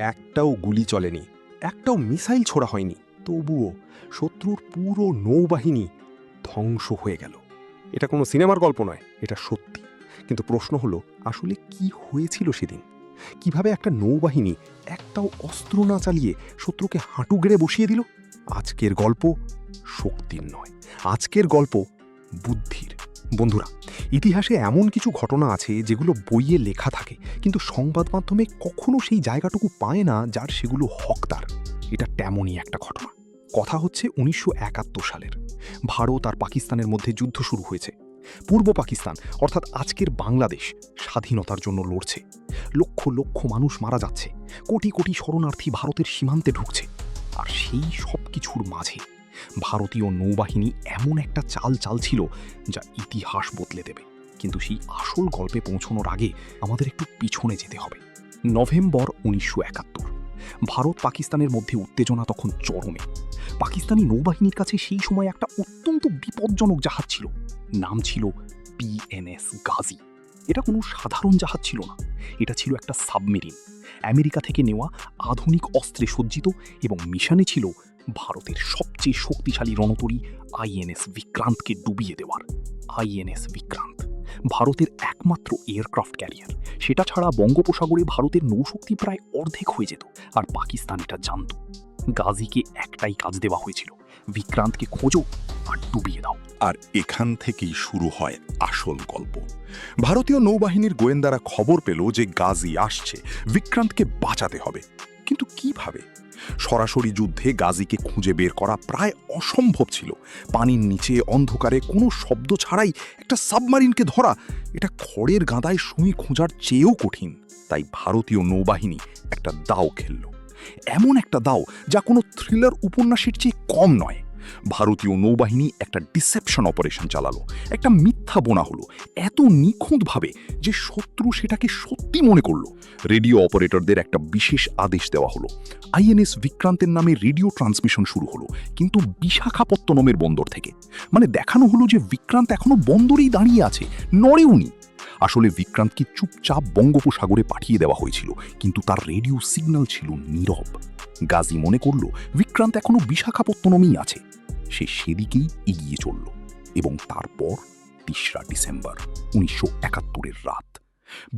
একটাও গুলি চলেনি, একটাও মিসাইল ছোড়া হয়নি, তবুও শত্রুর পুরো নৌবাহিনী ধ্বংস হয়ে গেল। এটা কোনো সিনেমার গল্প নয়, এটা সত্যি। কিন্তু প্রশ্ন হলো, আসলে কি হয়েছিল সেদিন? কিভাবে একটা নৌবাহিনী একটাও অস্ত্র না চালিয়ে শত্রুকে হাঁটু গেড়ে বসিয়ে দিল? আজকের গল্প শক্তির নয়, আজকের গল্প বুদ্ধির। বন্ধুরা, ইতিহাসে এমন কিছু ঘটনা আছে যেগুলো বইয়ে লেখা থাকে, কিন্তু সংবাদ মাধ্যমে কখনো সেই জায়গাটুকু পায় না যার সেগুলো হকদার। এটা তেমনই একটা ঘটনা। কথা হচ্ছে 1971 সালের। ভারত আর পাকিস্তানের মধ্যে যুদ্ধ শুরু হয়েছে। পূর্ব পাকিস্তান অর্থাৎ আজকের বাংলাদেশ স্বাধীনতার জন্য লড়ছে। লক্ষ লক্ষ মানুষ মারা যাচ্ছে, কোটি কোটি শরণার্থী ভারতের সীমান্তে ঢুকছে। আর সেই সব কিছুর মাঝে ভারতীয় নৌবাহিনী এমন একটা চাল চালছিল যা ইতিহাস বদলে দেবে। কিন্তু সেই আসল গল্পে পৌঁছানোর আগে আমাদের একটু পিছনে যেতে হবে। নভেম্বর 1971। ভারত পাকিস্তানের মধ্যে উত্তেজনা তখন চরমে। পাকিস্তানি নৌবাহিনীর কাছে সেই সময় একটা অত্যন্ত বিপজ্জনক জাহাজ ছিল। নাম ছিল পিএনএস গাজী। এটা কোনো সাধারণ জাহাজ ছিল না, এটা ছিল একটা সাবমেরিন, আমেরিকা থেকে নেওয়া আধুনিক অস্ত্রে সজ্জিত, এবং মিশনে ছিল ভারতের সবচেয়ে শক্তিশালী রণতরী আইএনএস বিক্রান্তকে ডুবিয়ে দেওয়ার। আইএনএস বিক্রান্ত ভারতের একমাত্র এয়ারক্রাফট ক্যারিয়ার। সেটা ছাড়া বঙ্গোপসাগরে ভারতের নৌশক্তি প্রায় অর্ধেক হয়ে যেত, আর পাকিস্তান এটা জানত। গাজীকে একটাই কাজ দেওয়া হয়েছিল, বিক্রান্তকে খোঁজো আর ডুবিয়ে দাও। আর এখান থেকেই শুরু হয় আসল গল্প। ভারতীয় নৌবাহিনীর গোয়েন্দারা খবর পেল যে গাজী আসছে, বিক্রান্তকে বাঁচাতে হবে। কিন্তু কিভাবে? সরাসরি যুদ্ধে গাজীকে খুঁজে বের করা প্রায় অসম্ভব ছিল। পানির নিচে অন্ধকারে কোনো শব্দ ছাড়াই একটা সাবমারিনকে ধরা, এটা খড়ের গাদায় সুই খোঁজার চেয়েও কঠিন। তাই ভারতীয় নৌবাহিনী একটা দাও খেলল, এমন একটা দাও যা কোনো থ্রিলার উপন্যাসের চেয়ে কম নয়। ভারতীয় নৌবাহিনী একটা ডিসেপশন অপারেশন চালালো, একটা মিথ্যা বোনা হলো এত নিখুঁতভাবে যে শত্রু সেটাকে সত্যি মনে করলো। রেডিও অপারেটরদের একটা বিশেষ আদেশ দেওয়া হলো। আইএনএস বিক্রান্তের নামে রেডিও ট্রান্সমিশন শুরু হলো, কিন্তু বিশাখাপত্তনমের বন্দর থেকে। মানে দেখানো হলো যে বিক্রান্ত এখনো বন্দরেই দাঁড়িয়ে আছে, নড়েওনি। আসলে বিক্রান্তকে চুপচাপ বঙ্গোপসাগরে পাঠিয়ে দেওয়া হয়েছিল, কিন্তু তার রেডিও সিগন্যাল ছিল নীরব। গাজী মনে করল বিক্রান্ত এখনো বিশাখাপত্তনমেই আছে। সে সেদিকেই এগিয়ে চলল, এবং তারপর 3 ডিসেম্বর 1971 রাত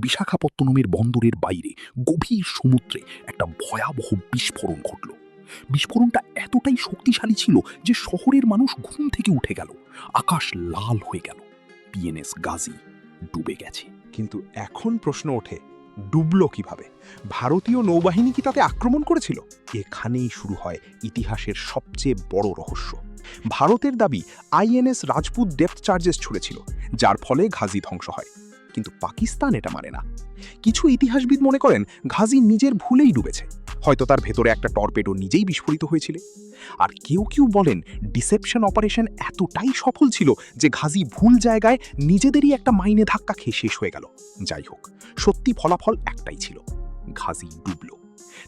বিশাখাপত্তনমের বন্দরের বাইরে গভীর সমুদ্রে একটা ভয়াবহ বিস্ফোরণ ঘটল। বিস্ফোরণটা এতটাই শক্তিশালী ছিল যে শহরের মানুষ ঘুম থেকে উঠে গেল, আকাশ লাল হয়ে গেল। পিএনএস গাজী ডুবে গেছে। কিন্তু এখন প্রশ্ন ওঠে, ডুবল কিভাবে? ভারতীয় নৌবাহিনী কি তাতে আক্রমণ করেছিল? এখানেই শুরু হয় ইতিহাসের সবচেয়ে বড় রহস্য। ভারতের দাবি আইএনএস রাজপুত ডেপথ চার্জেস ছুড়েছিল, যার ফলে ঘাজি ধ্বংস হয়। কিন্তু পাকিস্তান এটা মানে না। কিছু ইতিহাসবিদ মনে করেন ঘাজি নিজের ভুলেই ডুবেছে, হয়তো তার ভেতরে একটা টর্পেডো নিজেই বিস্ফোরিত হয়েছিল। আর কেউ কেউ বলেন ডিসেপশন অপারেশন এতটাই সফল ছিল যে ঘাজি ভুল জায়গায় নিজেদেরই একটা মাইনে ধাক্কা খেয়ে শেষ হয়ে গেল। যাই হোক, সত্যি ফলাফল একটাই ছিল, ঘাজি ডুবল।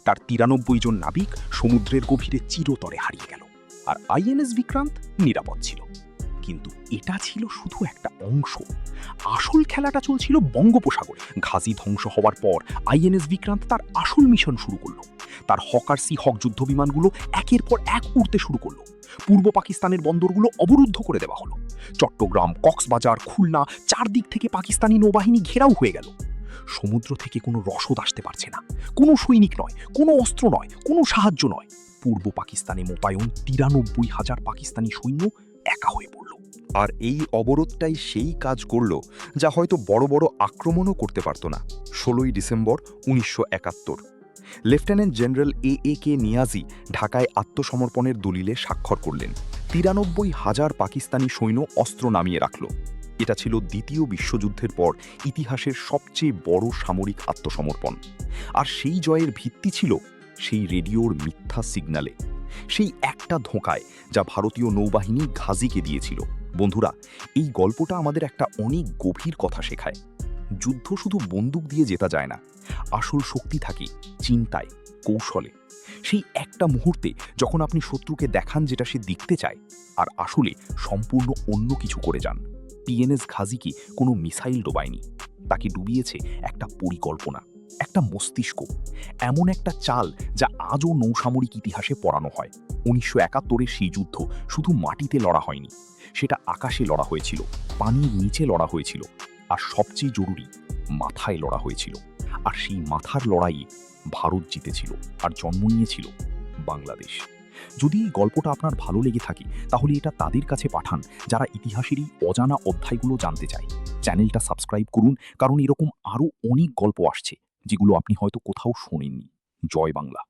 তার 93 জন নাবিক সমুদ্রের গভীরে চিরতরে হারিয়ে গেল, আর আইএনএস বিক্রান্ত নিরাপদ ছিল। কিন্তু এটা ছিল শুধু একটা অংশ। আসল খেলাটা চলছিল বঙ্গোপসাগরে। ঘাজি ধ্বংস হওয়ার পর আইএনএস বিক্রান্ত তার আসল মিশন শুরু করলো। তার হকার সি হক যুদ্ধ বিমানগুলো একের পর এক উড়তে শুরু করলো। পূর্ব পাকিস্তানের বন্দরগুলো অবরুদ্ধ করে দেওয়া হলো। চট্টগ্রাম, কক্সবাজার, খুলনা, চারদিক থেকে পাকিস্তানি নৌবাহিনী ঘেরাও হয়ে গেল। সমুদ্র থেকে কোনো রসদ আসতে পারছে না, কোনো সৈনিক নয়, কোনো অস্ত্র নয়, কোনো সাহায্য নয়। পূর্ব পাকিস্তানে মোতায়েন 93,000 পাকিস্তানি সৈন্য একা হয়ে পড়ল। আর এই অবরোধটাই সেই কাজ করল যা হয়তো বড় বড় আক্রমণও করতে পারত না। 16 ডিসেম্বর 1971 লেফটেন্যান্ট জেনারেল এ কে নিয়াজি ঢাকায় আত্মসমর্পণের দলিলে স্বাক্ষর করলেন। 93,000 পাকিস্তানি সৈন্য অস্ত্র নামিয়ে রাখল। এটা ছিল দ্বিতীয় বিশ্বযুদ্ধের পর ইতিহাসের সবচেয়ে বড় সামরিক আত্মসমর্পণ। আর সেই জয়ের ভিত্তি ছিল সেই রেডিওর মিথ্যা সিগন্যালে, সেই একটা ধোঁকায় যা ভারতীয় নৌবাহিনী ঘাজিকে দিয়েছিল। বন্ধুরা, এই গল্পটা আমাদের একটা অনেক গভীর কথা শেখায়। যুদ্ধ শুধু বন্দুক দিয়ে জেতা যায় না, আসল শক্তি থাকে চিন্তায়, কৌশলে। সেই একটা মুহূর্তে যখন আপনি শত্রুকে দেখান যেটা সে দেখতে চায়, আর আসলে সম্পূর্ণ অন্য কিছু করে যান। পিএনএস ঘাজি কি কোনো মিসাইল ডোবায়নি, তাকে ডুবিয়েছে একটা পরিকল্পনা। একটা মস্তিষ্ক, এমন একটা চাল যা আজও নৌসামরিক ইতিহাসে পড়ানো হয়। 1971-এর সেই যুদ্ধ শুধু মাটিতে লড়া হয়নি, সেটা আকাশে লড়া হয়েছিল, পানির নিচে লড়া হয়েছিল, আর সবচেয়ে জরুরি, মাথায় লড়া হয়েছিল। আর সেই মাথার লড়াইয়ে ভারত জিতেছিল আর জন্ম নিয়েছিল বাংলাদেশ। যদি এই গল্পটা আপনার ভালো লেগে থাকে তাহলে এটা তাদের কাছে পাঠান যারা ইতিহাসের এই অজানা অধ্যায়গুলো জানতে চায়। চ্যানেলটা সাবস্ক্রাইব করুন, কারণ এরকম আরও অনেক গল্প আসছে যেগুলো আপনি হয়তো কোথাও শোনেননি। জয় বাংলা।